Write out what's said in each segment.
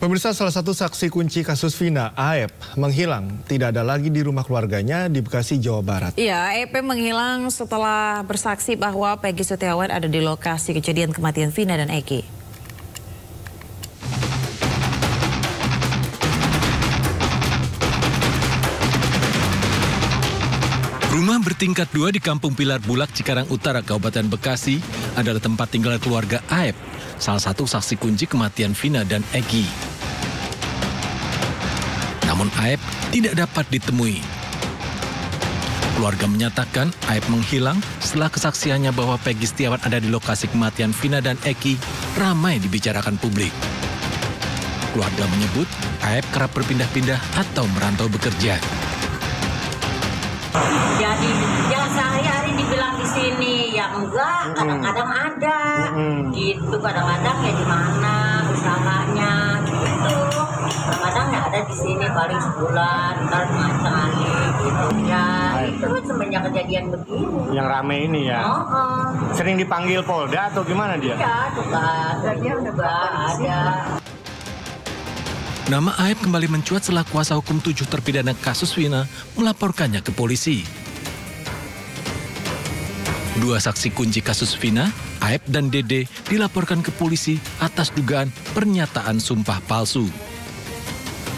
Pemirsa, salah satu saksi kunci kasus Vina, Aep, menghilang. Tidak ada lagi di rumah keluarganya di Bekasi, Jawa Barat. Iya, Aep menghilang setelah bersaksi bahwa Peggy Setiawan ada di lokasi kejadian kematian Vina dan Eki. Rumah bertingkat 2 di Kampung Pilar Bulak, Cikarang Utara, Kabupaten Bekasi adalah tempat tinggal keluarga Aep, salah satu saksi kunci kematian Vina dan Eki. Namun Aep tidak dapat ditemui. Keluarga menyatakan Aep menghilang setelah kesaksiannya bahwa Peggy Setiawan ada di lokasi kematian Vina dan Eki ramai dibicarakan publik. Keluarga menyebut Aep kerap berpindah-pindah atau merantau bekerja. Jadi ya sehari-hari dibilang di sini, ya enggak, kadang-kadang ada, gitu, kadang-kadang ya di mana usahanya, gitu. Kadang-kadang ya ada di sini paling sebulan, ntar sekali, gitu. Ya itu semenjak kejadian begini. Yang rame ini ya. Sering dipanggil Polda atau gimana dia? Ya juga ada. Nama Aep kembali mencuat setelah kuasa hukum 7 terpidana kasus Vina melaporkannya ke polisi. 2 saksi kunci kasus Vina, Aep dan Dede, dilaporkan ke polisi atas dugaan pernyataan sumpah palsu.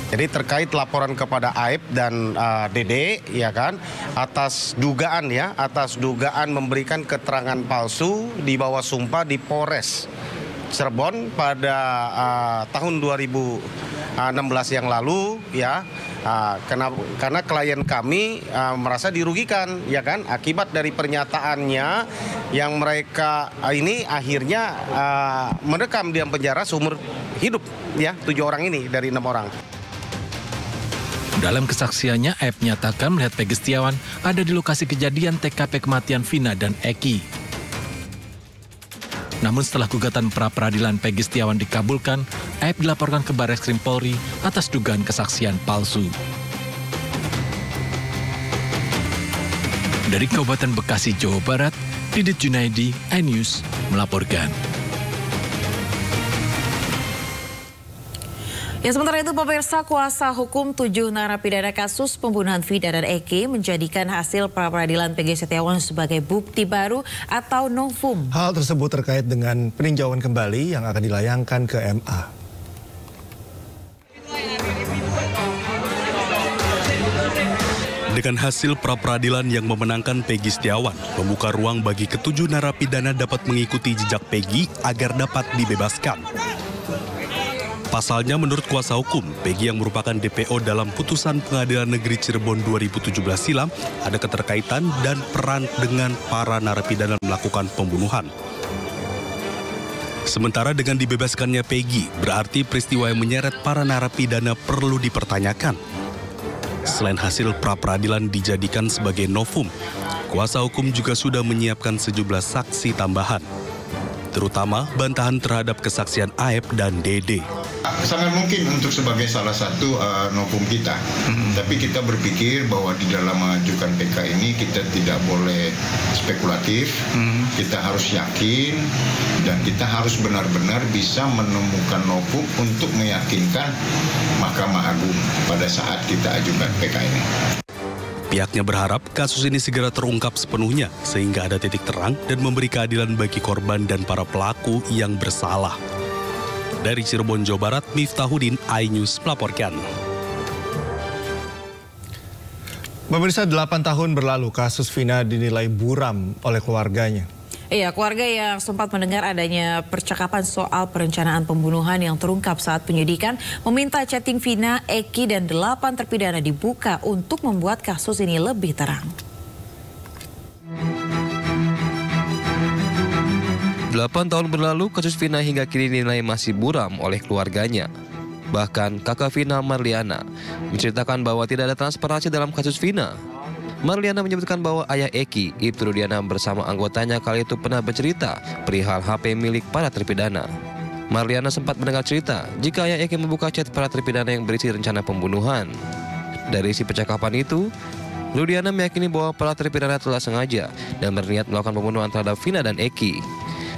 Jadi terkait laporan kepada Aep dan Dede, ya kan, atas dugaan memberikan keterangan palsu di bawah sumpah di Polres Cirebon pada tahun 2016 yang lalu, ya, karena klien kami merasa dirugikan, ya kan, akibat dari pernyataannya yang mereka ini akhirnya mendekam di penjara seumur hidup, ya, 7 orang ini dari 6 orang. Dalam kesaksiannya, Aep menyatakan melihat Peggy Setiawan ada di lokasi kejadian TKP kematian Vina dan Eki. Namun setelah gugatan pra-peradilan Peggy Setiawan dikabulkan, Aep dilaporkan ke Barreskrim Polri atas dugaan kesaksian palsu. Dari Kabupaten Bekasi, Jawa Barat, Didit Junaidi, iNews melaporkan. Ya, sementara itu pemirsa, kuasa hukum 7 narapidana kasus pembunuhan Vina dan Eki menjadikan hasil pra-peradilan Peggy Setiawan sebagai bukti baru atau novum. Hal tersebut terkait dengan peninjauan kembali yang akan dilayangkan ke MA. Dengan hasil pra-peradilan yang memenangkan Peggy Setiawan, membuka ruang bagi ke-7 narapidana dapat mengikuti jejak Peggy agar dapat dibebaskan. Pasalnya, menurut kuasa hukum, Peggy yang merupakan DPO dalam putusan Pengadilan Negeri Cirebon 2017 silam ada keterkaitan dan peran dengan para narapidana melakukan pembunuhan. Sementara dengan dibebaskannya Peggy, berarti peristiwa yang menyeret para narapidana perlu dipertanyakan. Selain hasil pra-peradilan dijadikan sebagai novum, kuasa hukum juga sudah menyiapkan sejumlah saksi tambahan, terutama bantahan terhadap kesaksian Aep dan Dede. Sangat mungkin untuk sebagai salah satu novum kita. Tapi kita berpikir bahwa di dalam mengajukan PK ini kita tidak boleh spekulatif, kita harus yakin, dan kita harus benar-benar bisa menemukan novum untuk meyakinkan Mahkamah Agung pada saat kita ajukan PK ini. Pihaknya berharap kasus ini segera terungkap sepenuhnya sehingga ada titik terang dan memberi keadilan bagi korban dan para pelaku yang bersalah. Dari Cirebon, Jawa Barat, Miftahudin, iNews melaporkan. Pemirsa, 8 tahun berlalu kasus Vina dinilai buram oleh keluarganya. Iya, keluarga yang sempat mendengar adanya percakapan soal perencanaan pembunuhan yang terungkap saat penyidikan meminta chatting Vina, Eki, dan 8 terpidana dibuka untuk membuat kasus ini lebih terang. 8 tahun berlalu, kasus Vina hingga kini dinilai masih buram oleh keluarganya. Bahkan kakak Vina, Marliana, menceritakan bahwa tidak ada transparansi dalam kasus Vina. Marliana menyebutkan bahwa ayah Eki, Ibtu Rudiana, bersama anggotanya kali itu pernah bercerita perihal HP milik para terpidana. Marliana sempat mendengar cerita jika ayah Eki membuka chat para terpidana yang berisi rencana pembunuhan. Dari isi percakapan itu, Rudiana meyakini bahwa para terpidana telah sengaja dan berniat melakukan pembunuhan terhadap Vina dan Eki.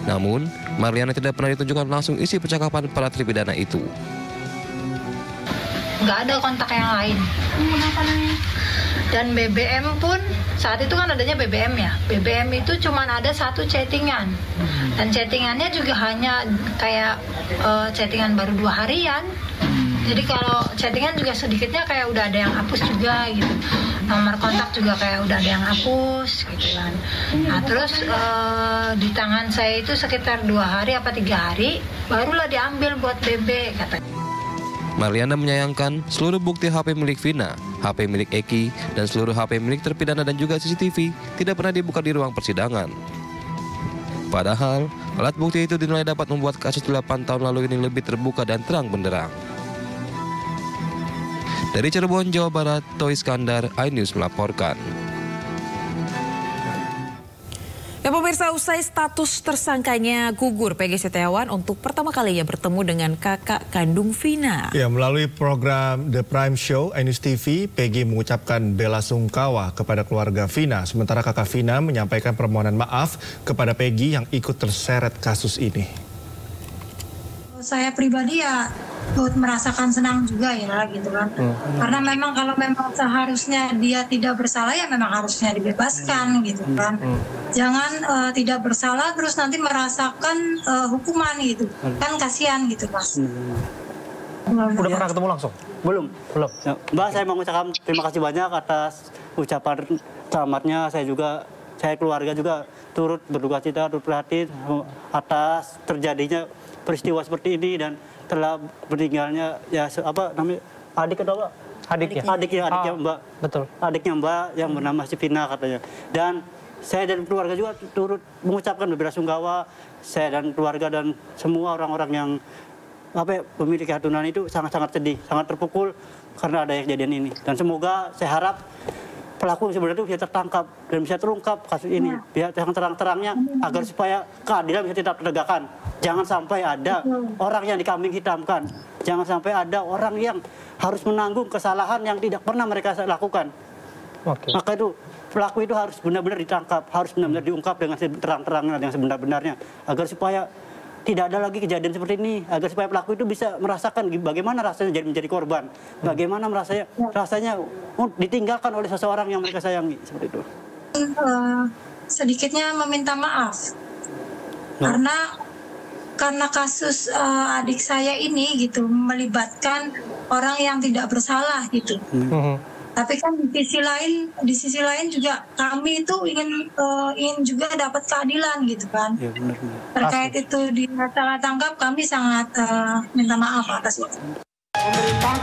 Namun, Marliana tidak pernah ditunjukkan langsung isi percakapan para terpidana itu. nggak ada kontak yang lain. Dan BBM pun saat itu kan adanya BBM ya. BBM itu cuma ada satu chattingan, dan chattingannya juga hanya kayak chattingan baru 2 harian. Jadi kalau chattingan juga sedikitnya kayak udah ada yang hapus juga gitu. Nomor kontak juga kayak udah ada yang hapus gitu kan. Nah terus di tangan saya itu sekitar 2 hari apa 3 hari barulah diambil buat BB katanya. Marliana menyayangkan seluruh bukti HP milik Vina, HP milik Eki, dan seluruh HP milik terpidana dan juga CCTV tidak pernah dibuka di ruang persidangan. Padahal, alat bukti itu dinilai dapat membuat kasus 8 tahun lalu ini lebih terbuka dan terang benderang. Dari Cirebon, Jawa Barat, Toy Iskandar, iNews melaporkan. Ya pemirsa, usai status tersangkanya gugur, Peggy Setiawan untuk pertama kalinya bertemu dengan kakak kandung Vina. Ya, melalui program The Prime Show iNews TV, Peggy mengucapkan bela sungkawa kepada keluarga Vina. Sementara kakak Vina menyampaikan permohonan maaf kepada Peggy yang ikut terseret kasus ini. Saya pribadi ya merasakan senang juga ya gitu kan. Karena memang kalau memang seharusnya dia tidak bersalah ya memang harusnya dibebaskan gitu kan. Jangan tidak bersalah terus nanti merasakan hukuman gitu. Kan kasihan gitu Mas. Udah pernah ketemu langsung? Belum. Ya, Mbak, saya mau mengucapkan terima kasih banyak atas ucapan selamatnya. Saya keluarga juga turut berduka cita, turut prihatin atas terjadinya peristiwa seperti ini dan telah meninggalnya ya adiknya Mbak. Betul. Adiknya Mbak yang bernama si Vina katanya. Dan saya dan keluarga juga turut mengucapkan belasungkawa. Saya dan keluarga dan semua orang-orang yang memiliki keturunan itu sangat-sangat sedih, sangat terpukul karena ada kejadian ini. Dan semoga saya harap pelaku sebenarnya itu bisa tertangkap dan bisa terungkap kasus ini. Biar terang-terangnya agar supaya keadilan bisa tetap ditegakkan. Jangan sampai ada orang yang dikambing hitamkan. Jangan sampai ada orang yang harus menanggung kesalahan yang tidak pernah mereka lakukan. Maka itu pelaku itu harus benar-benar ditangkap, harus benar-benar diungkap dengan terang-terangnya, dengan sebenar-benarnya, agar supaya tidak ada lagi kejadian seperti ini, agar supaya pelaku itu bisa merasakan bagaimana rasanya menjadi korban, bagaimana rasanya ditinggalkan oleh seseorang yang mereka sayangi, seperti itu. Sedikitnya meminta maaf, karena kasus adik saya ini gitu melibatkan orang yang tidak bersalah gitu. Tapi kan di sisi lain juga kami itu ingin juga dapat keadilan gitu kan. Ya, benar. Terkait itu ditangkap, kami sangat minta maaf atas itu.